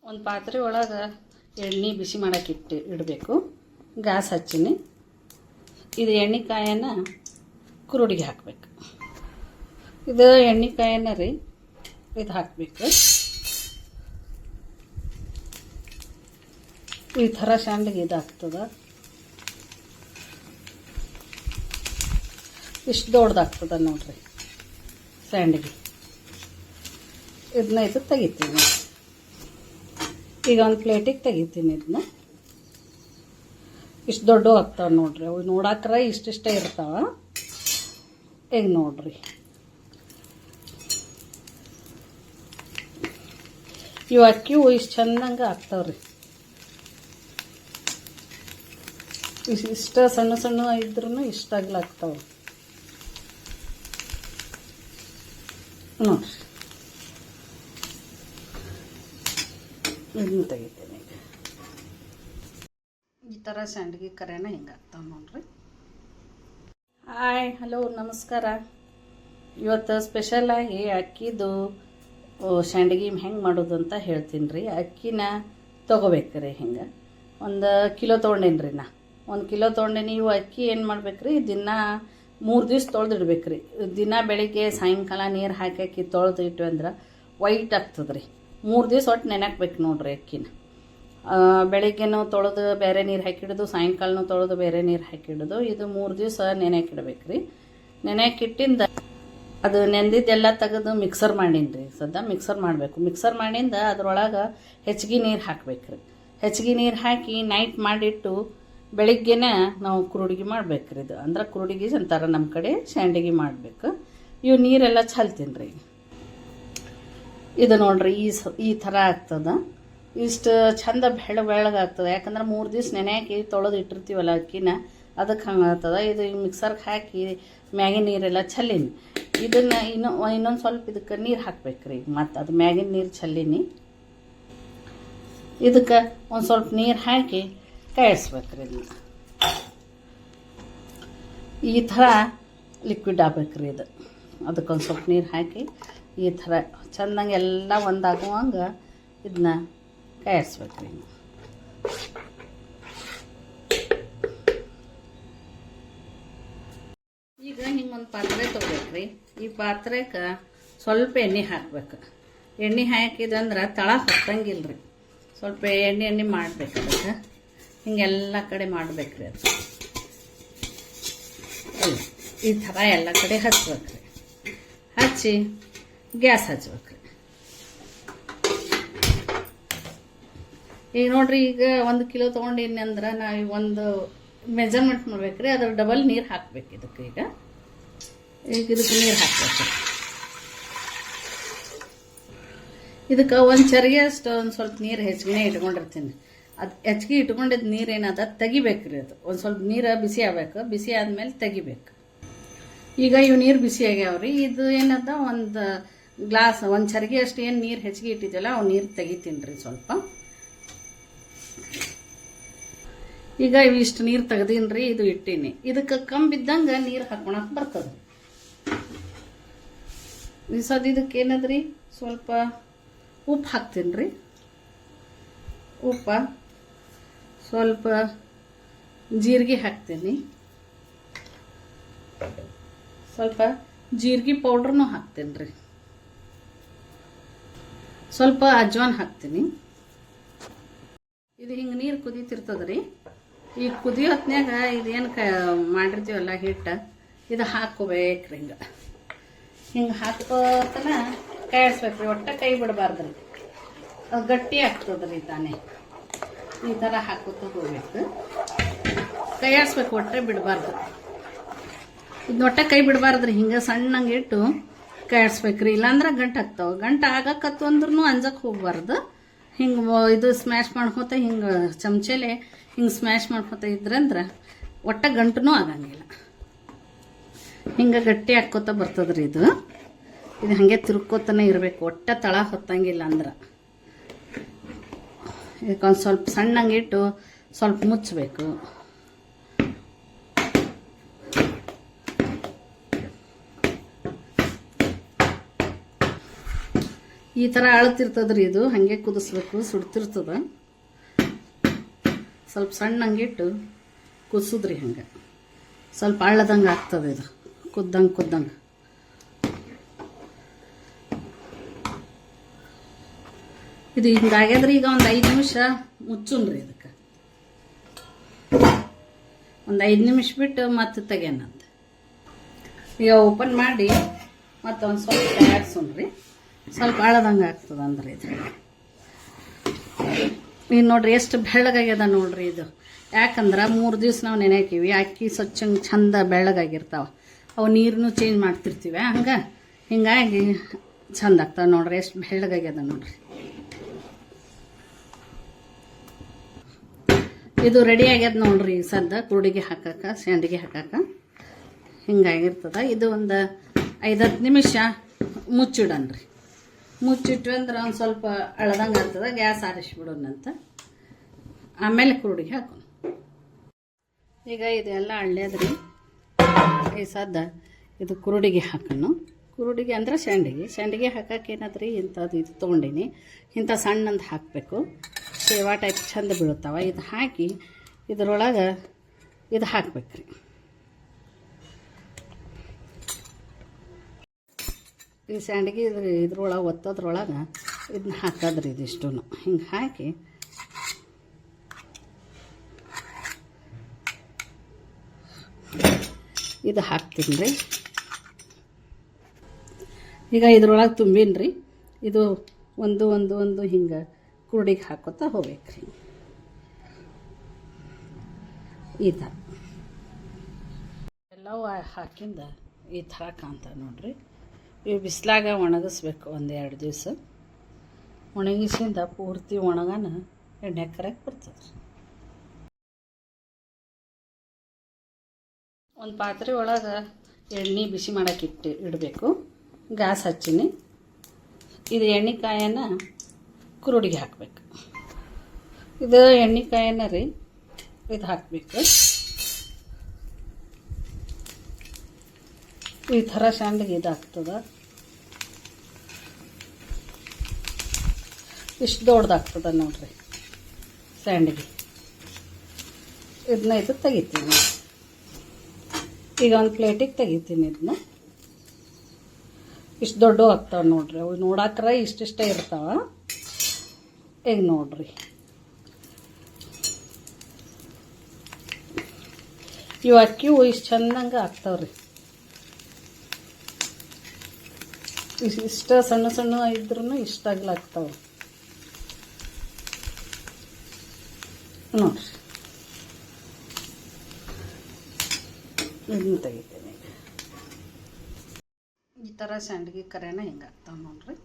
ಒಂದು ಪಾತ್ರೆ ಒಳಗೆ ಎಣ್ಣೆ ಬಿಸಿ ಮಾಡೋಕೆ ಇಡಬೇಕು. ಗ್ಯಾಸ್ ಹಚ್ಚಿನಿ. ಇದು ಎಣ್ಣೆಕಾಯನ್ನು ಕುರುಡಿಗೆ ಹಾಕಬೇಕು. ಇದು ಎಣ್ಣೆಕಾಯನ್ನು ರೀ ಇದು ಹಾಕಬೇಕು. ಈ ಥರ ಶಾಂಡಿಗೆ ಇದಾಗ್ತದೆ. ಇಷ್ಟು ದೊಡ್ಡದಾಗ್ತದೆ ನೋಡ್ರಿ ಸ್ಯಾಂಡಿಗೆ. ಇದನ್ನ ಇದು ತೆಗಿತೀನಿ. ಈಗ ಒಂದು ಪ್ಲೇಟಿಗೆ ತೆಗಿತೀನಿ. ಇದನ್ನ ಇಷ್ಟು ದೊಡ್ಡ ಆಗ್ತಾವೆ ನೋಡ್ರಿ. ಅವು ನೋಡಾಕ್ರ ಇಷ್ಟಿಷ್ಟೇ ಇರ್ತಾವೆ. ಈಗ ನೋಡ್ರಿ ಇವು ಅಕ್ಕಿವು ಇಷ್ಟು ಚಂದಂಗೆ ಆಗ್ತಾವ್ರಿ. ಇಷ್ಟ ಸಣ್ಣ ಸಣ್ಣ ಇದ್ರೂ ಇಷ್ಟಾಗ್ಲಾಗ್ತಾವೆ ನೋಡ್ರಿ. ಇದನ್ನು ತೆಗಿತೀನಿ. ಈಗ ಈ ಥರ ಸಂಡ್ಗಿ ಕರೆನ ಹಿಂಗೆ ಆಗ್ತಾವೆ ನೋಡ್ರಿ. ಹಾಯ್, ಹಲೋ, ನಮಸ್ಕಾರ. ಇವತ್ತು ಸ್ಪೆಷಲಾಗಿ ಅಕ್ಕಿದು ಸಂಡ್ಗಿ ಹೆಂಗೆ ಮಾಡೋದು ಅಂತ ಹೇಳ್ತೀನಿ ರೀ. ಅಕ್ಕಿನ ತೊಗೋಬೇಕ್ರಿ. ಹಿಂಗೆ 1 ಕಿಲೋ ತೊಗೊಂಡೇನಿ ರೀ. 1 ಕಿಲೋ ತೊಗೊಂಡೇನಿ. ಇವು ಅಕ್ಕಿ ಏನು ಮಾಡ್ಬೇಕ್ರಿ, ದಿನ 3 ದಿವ್ಸ ತೊಳೆದಿಡ್ಬೇಕ್ರಿ. ದಿನ ಬೆಳಿಗ್ಗೆ ಸಾಯಂಕಾಲ ನೀರು ಹಾಕಿ ತೊಳೆದು ಇಟ್ವಿ ಅಂದ್ರೆ ವೈಟ್ ಆಗ್ತದೆ ರೀ. 3 ದಿವ್ಸ ಒಟ್ಟು ನೆನೆಕ್ಬೇಕು ನೋಡ್ರಿ ಅಕ್ಕಿನ. ಬೆಳಿಗ್ಗೆನೂ ತೊಳೆದು ಬೇರೆ ನೀರು ಹಾಕಿಡೋದು, ಸಾಯಂಕಾಲನೂ ತೊಳೆದು ಬೇರೆ ನೀರು ಹಾಕಿಡೋದು. ಇದು 3 ದಿವಸ ನೆನೆಕಿಡ್ಬೇಕು ರೀ. ನೆನೆಕಿಟ್ಟಿಂದ ಅದು ನೆಂದಿದ್ದೆಲ್ಲ ತೆಗೆದು ಮಿಕ್ಸರ್ ಮಾಡೀನಿ ರೀ. ಮಿಕ್ಸರ್ ಮಾಡಬೇಕು. ಮಿಕ್ಸರ್ ಮಾಡಿಂದ ಅದ್ರೊಳಗೆ ಹೆಚ್ಚಿಗೆ ನೀರು ಹಾಕ್ಬೇಕು ರೀ. ಹೆಚ್ಚಿಗೆ ನೀರು ಹಾಕಿ ನೈಟ್ ಮಾಡಿಟ್ಟು ಬೆಳಿಗ್ಗೆನೇ ನಾವು ಕುರುಡಿಗೆ ಮಾಡ್ಬೇಕು ರೀ. ಇದು ಅಂದ್ರೆ ಕುರುಡಿಗೆ ಅಂತಾರೆ ನಮ್ಮ ಕಡೆ, ಸಂಡಿಗೆ ಮಾಡಬೇಕು. ಇವು ನೀರೆಲ್ಲ ಚಲ್ತೀನಿ ರೀ. ಇದು ನೋಡ್ರಿ ಈ ಥರ ಆಗ್ತದೆ. ಇಷ್ಟು ಚಂದ ಬೆಳ್ಳಗಾಗ್ತದೆ. ಯಾಕಂದ್ರೆ 3 ದಿವ್ಸ ನೆನೆಯಾಕಿ ತೊಳೆದು ಇಟ್ಟಿರ್ತೀವಲ್ಲ ಅಕ್ಕಿನ, ಅದಕ್ಕೆ ಹಂಗೆ ಆಗ್ತದೆ. ಇದು ಮಿಕ್ಸರ್ಗೆ ಹಾಕಿ ಮ್ಯಾಗಿನ ನೀರೆಲ್ಲ ಚಲ್ಲೀನಿ. ಇದನ್ನು ಇನ್ನೊಂದು ಸ್ವಲ್ಪ ಇದಕ್ಕೆ ನೀರು ಹಾಕ್ಬೇಕ್ರಿ. ಮತ್ತು ಅದು ಮ್ಯಾಗಿನ ನೀರು ಚಲ್ಲೀನಿ. ಇದಕ್ಕೆ ಒಂದು ಸ್ವಲ್ಪ ನೀರು ಹಾಕಿ ಕಾಯಿಸ್ಬೇಕ್ರಿ. ಇದನ್ನ ಈ ಥರ ಲಿಕ್ವಿಡ್ ಆಗ್ಬೇಕ್ರಿ. ಇದು ಅದಕ್ಕೊಂದು ಸ್ವಲ್ಪ ನೀರು ಹಾಕಿ ಈ ಥರ ಚೆಂದಂಗೆ ಎಲ್ಲ ಒಂದಾಗುವಂಗೆ ಇದನ್ನ ಕಾಯಿಸ್ಬೇಕ್ರಿ. ಈಗ ಹಿಂಗೊಂದು ಪಾತ್ರೆ ತೊಗೋಬೇಕ್ರಿ. ಈ ಪಾತ್ರೆಗೆ ಸ್ವಲ್ಪ ಎಣ್ಣೆ ಹಾಕ್ಬೇಕು. ಎಣ್ಣೆ ಹಾಕಿದಂದ್ರೆ ತಳ ಹತ್ತಂಗಿಲ್ಲ ರೀ. ಸ್ವಲ್ಪ ಎಣ್ಣೆ ಮಾಡ್ಬೇಕು. ಅದಕ್ಕೆ ಹಿಂಗೆಲ್ಲ ಕಡೆ ಮಾಡ್ಬೇಕ್ರಿ. ಅದು ಈ ಥರ ಎಲ್ಲ ಕಡೆ ಹಚ್ಬೇಕ್ರಿ. ಹಚ್ಚಿ ಗ್ಯಾಸ್ ಹಚ್ಬೇಕ್ರಿ. ಈಗ ನೋಡ್ರಿ, ಈಗ 1 ಕಿಲೋ ತೊಗೊಂಡಿನಿ ಅಂದ್ರೆ ನಾವು ಒಂದು ಮೆಜರ್ಮೆಂಟ್ ಮಾಡ್ಬೇಕ್ರಿ. ಅದ್ರ ಡಬಲ್ ನೀರು ಹಾಕ್ಬೇಕು ಇದಕ್ಕೆ. ಈಗ ಇದಕ್ಕೆ ನೀರು ಹಾಕ್ಬೇಕು. ಇದಕ್ಕೆ ಒಂದು ಚರಿಗೆ ಅಷ್ಟು ಒಂದು ಸ್ವಲ್ಪ ನೀರು ಹೆಚ್ಚಿಗೆ ಇಟ್ಕೊಂಡಿರ್ತೀನಿ. ಅದು ಹೆಚ್ಚಿಗೆ ಇಟ್ಕೊಂಡಿದ್ದು ನೀರು ಏನದ ತೆಗಿಬೇಕ್ರಿ. ಅದು ಒಂದು ಸ್ವಲ್ಪ ನೀರು ಬಿಸಿ ಆಗ್ಬೇಕು. ಬಿಸಿ ಆದ್ಮೇಲೆ ತೆಗಿಬೇಕು. ಈಗ ಇವು ನೀರು ಬಿಸಿ ಆಗ್ಯಾವ್ರಿ. ಇದು ಏನದ ಒಂದು ಗ್ಲಾಸ್, ಒಂದು ಚರಿಗೆ ಅಷ್ಟು ಏನು ನೀರು ಹೆಚ್ಚಿಗೆ ಇಟ್ಟಿದ್ವಲ್ಲ ಅವು ನೀರು ತೆಗಿತೀನಿ ರೀ ಸ್ವಲ್ಪ. ಈಗ ಇಷ್ಟು ನೀರು ತೆಗ್ದೀನಿ ರೀ. ಇದು ಇಟ್ಟೀನಿ. ಇದಕ್ಕೆ ಕಂಬಿದ್ದಂಗೆ ನೀರು ಹಾಕೊಳಕ್ಕೆ ಬರ್ತದೆ. ಇದಕ್ಕೆ ಏನದ್ರಿ, ಸ್ವಲ್ಪ ಉಪ್ಪು ಹಾಕ್ತೀನಿ ರೀ. ಉಪ್ಪು ಸ್ವಲ್ಪ ಜೀರಿಗೆ ಹಾಕ್ತೀನಿ. ಸ್ವಲ್ಪ ಜೀರಿಗೆ ಪೌಡ್ರನ್ನು ಹಾಕ್ತೀನಿ ರೀ. ಸ್ವಲ್ಪ ಅಜ್ವಾನ್ ಹಾಕ್ತೀನಿ. ಇದು ಹಿಂಗೆ ನೀರು ಕುದೀತಿರ್ತದ್ರಿ. ಈ ಕುದಿಯೋ ಹೊತ್ನ್ಯಾಗ ಇದೇನು ಮಾಡಿರ್ತೀವಲ್ಲ ಹಿಟ್ಟು, ಇದು ಹಾಕ್ಕೋಬೇಕ್ರಿ. ಹಿಂಗೆ ಹಾಕೋತನ ಕಾಯಿಸ್ಬೇಕ್ರಿ. ಒಟ್ಟ ಕೈ ಬಿಡಬಾರ್ದ್ರಿ. ಅದು ಗಟ್ಟಿ ಆಗ್ತದ್ರಿ ತಾನೇ. ಈ ಥರ ಹಾಕೋತ ಹೋಗ್ಬೇಕು. ಕೈಯಾಡ್ಸ್ಬೇಕು. ಒಟ್ಟೆ ಬಿಡಬಾರ್ದು. ಇದನ್ನ ಒಟ್ಟ ಕೈ ಬಿಡಬಾರ್ದ್ರಿ. ಹಿಂಗೆ ಸಣ್ಣಂಗೆ ಇಟ್ಟು ಕಾಯಿಸ್ಬೇಕ್ರಿ. ಇಲ್ಲಾಂದ್ರೆ ಗಂಟು ಆಗ್ತಾವೆ. ಗಂಟು ಆಗಕತ್ತು ಅಂದ್ರೂ ಅಂಜಕ್ಕೆ ಹೋಗ್ಬಾರ್ದು. ಹಿಂಗೆ ಇದು ಸ್ಮ್ಯಾಶ್ ಮಾಡ್ಕೊತ ಹಿಂಗೆ ಚಮಚೆಲೆ ಹಿಂಗೆ ಸ್ಮ್ಯಾಶ್ ಮಾಡ್ಕೊತ ಇದ್ರಂದ್ರೆ ಒಟ್ಟ ಗಂಟನೂ ಆಗಂಗಿಲ್ಲ. ಹಿಂಗೆ ಗಟ್ಟಿ ಹಾಕ್ಕೋತ ಬರ್ತದ್ರಿ. ಇದು ಹಾಗೆ ತಿರ್ಕೋತಾನೆ ಇರಬೇಕು. ಒಟ್ಟ ತಳ ಹೊತ್ತಂಗಿಲ್ಲ ಅಂದ್ರೆ. ಇದಕ್ಕೊಂದು ಸ್ವಲ್ಪ ಸಣ್ಣಂಗೆ ಇಟ್ಟು ಸ್ವಲ್ಪ ಮುಚ್ಚಬೇಕು. ಈ ಥರ ಅಳ್ತಿರ್ತದ್ರಿ ಇದು, ಹಾಗೆ ಕುದಿಸ್ಬೇಕು. ಸುಡ್ತಿರ್ತದ, ಸ್ವಲ್ಪ ಸಣ್ಣ ಹಂಗಿಟ್ಟು ಕುದಿಸುದ್ರಿ. ಹಂಗೆ ಸ್ವಲ್ಪ ಅಳ್ಳದಂಗೆ ಆಗ್ತದೆ ಇದು, ಕುದ್ದಂಗೆ. ಇದು ಹಿಂಗಾಗ್ಯದ್ರಿ. ಈಗ ಒಂದು 5 ನಿಮಿಷ ಮುಚ್ಚುನ್ರಿ. ಇದಕ್ಕೆ ಒಂದು 5 ನಿಮಿಷ ಬಿಟ್ಟು ಮತ್ತೆ ತೆಗ್ಯಾನಂತ. ಈಗ ಓಪನ್ ಮಾಡಿ ಮತ್ತೊಂದು ಸ್ವಲ್ಪ ತಯಾರಿಸೋಣ್ರಿ. ಸ್ವಲ್ಪ ಆಳದಂಗೆ ಆಗ್ತದೆ ಅಂದ್ರೆ ಇದು. ಈಗ ನೋಡ್ರಿ ಎಷ್ಟು ಬೆಳ್ಳಗಾಗ್ಯದ ನೋಡ್ರಿ ಇದು. ಯಾಕಂದ್ರೆ 3 ದಿವ್ಸ ನಾವು ನೆನೆ ಹಾಕಿವಿ. ಅಕ್ಕಿ ಸ್ವಚ್ಛಂಗೆ ಚಂದ ಬೆಳ್ಳಗಾಗಿರ್ತಾವ. ಅವು ನೀರನ್ನು ಚೇಂಜ್ ಮಾಡ್ತಿರ್ತೀವಿ, ಹಿಂಗಾಗಿ ಚಂದ ಆಗ್ತಾವೆ ನೋಡ್ರಿ. ಎಷ್ಟು ಬೆಳ್ಳಗಾಗ್ಯದ ನೋಡ್ರಿ. ಇದು ರೆಡಿ ಆಗ್ಯದ ನೋಡ್ರಿ. ಸದ್ದ ಕುರುಡಿಗೆ ಹಾಕಾಕ, ಸಂಡಿಗೆ ಹಾಕಾಕ ಹಿಂಗಾಗಿರ್ತದ. ಇದು ಒಂದು 5-10 ನಿಮಿಷ ಮುಚ್ಚಿಡನ್ರಿ. ಮುಚ್ಚಿಟ್ವಿ ಅಂದ್ರೆ ಒಂದು ಸ್ವಲ್ಪ ಅಳದಂಗೆ ಆಗ್ತದೆ. ಗ್ಯಾಸ್ ಆರಿಸ್ಬಿಡೋಣಂತ. ಆಮೇಲೆ ಕುರುಡಿಗೆ ಹಾಕೋಣ. ಈಗ ಇದೆಲ್ಲ ಅಳ್ಳ್ಯದ್ರಿ. ಈ ಸದ್ದ ಇದು ಕುರುಡಿಗೆ ಹಾಕೋಣ. ಕುರುಡಿಗೆ ಅಂದ್ರೆ ಸಂಡಿಗೆ ಹಾಕಕ್ಕೆ ಏನದ್ರಿ, ಇಂಥದ್ದು ಇದು ತೊಗೊಂಡಿನಿ. ಇಂಥ ಸಣ್ಣಂದು ಹಾಕಬೇಕು. ಸೇವಾ ಟೈಪ್ ಚಂದ ಬೀಳುತ್ತಾವ. ಇದು ಹಾಕಿ ಇದ್ರೊಳಗೆ ಇದು ಹಾಕ್ಬೇಕ್ರಿ. ಈ ಸಂಡಿಗೆ ಇದ್ರೊಳಗೆ ಒತ್ತೋದ್ರೊಳಗೆ ಇದನ್ನ ಹಾಕೋದ್ರಿ. ಇದಿಷ್ಟು ಹಿಂಗೆ ಹಾಕಿ ಇದು ಹಾಕ್ತೀನಿ ರೀ. ಈಗ ಇದ್ರೊಳಗೆ ತುಂಬಿನ್ರಿ. ಇದು ಒಂದು ಹಿಂಗೆ ಕುರುಡಿಗೆ ಹಾಕೋತಾ ಹೋಗ್ಬೇಕ್ರಿ. ಈ ಥರ ಎಲ್ಲವೂ ಹಾಕಿಂದ ಈ ಥರ ಕಾಣ್ತಾವೆ ನೋಡ್ರಿ. ಇವು ಬಿಸಿಲಾಗ ಒಣಗಿಸ್ಬೇಕು 1-2 ದಿವಸ. ಒಣಗಿಸಿಂದ ಪೂರ್ತಿ ಒಣಗಾನ ಎಣ್ಣೆ ಕರಕ್ಕೆ ಬರ್ತದೆ. ಒಂದು ಪಾತ್ರೆ ಒಳಗೆ ಎಣ್ಣೆ ಬಿಸಿ ಮಾಡಕ್ಕೆ ಇಡಬೇಕು. ಗ್ಯಾಸ್ ಹಚ್ಚಿನಿ. ಇದು ಎಣ್ಣೆಕಾಯನ್ನ ಕುರುಡಿಗೆ ಹಾಕಬೇಕು. ಇದು ಎಣ್ಣೆಕಾಯನ್ನ ರೀ ಇದು ಹಾಕಬೇಕು. ಈ ಥರ ಸಂಡಿಗೆ ಇದಾಗ್ತದೆ. ಇಷ್ಟು ದೊಡ್ಡದಾಗ್ತದೆ ನೋಡ್ರಿ ಸಂಡಿಗೆ. ಇದನ್ನ ಇದು ತೆಗಿತೀನಿ. ಈಗ ಒಂದು ಪ್ಲೇಟಿಗೆ ತೆಗಿತೀನಿ. ಇದನ್ನ ಇಷ್ಟು ದೊಡ್ಡ ಆಗ್ತಾವೆ ನೋಡ್ರಿ. ಅವು ನೋಡಾಕ್ರೆ ಇಷ್ಟಿಷ್ಟೇ ಇರ್ತಾವ. ಈಗ ನೋಡ್ರಿ ಇವು ಅಕ್ಕಿವು ಇಷ್ಟು ಚೆಂದಂಗೆ ಆಗ್ತಾವ್ರಿ. ಇಷ್ಟ ಸಣ್ಣ ಇದ್ರೂ ಇಷ್ಟಾಗ್ಲಾಗ್ತಾವೆ ನೋಡ್ರಿ. ಇದನ್ನ ತೆಗಿತೀನಿ. ಈ ಥರ ಸಂಡಿಗೆ ಕರೆನ ಹಿಂಗಾಗ್ತಾವೆ ನೋಡ್ರಿ.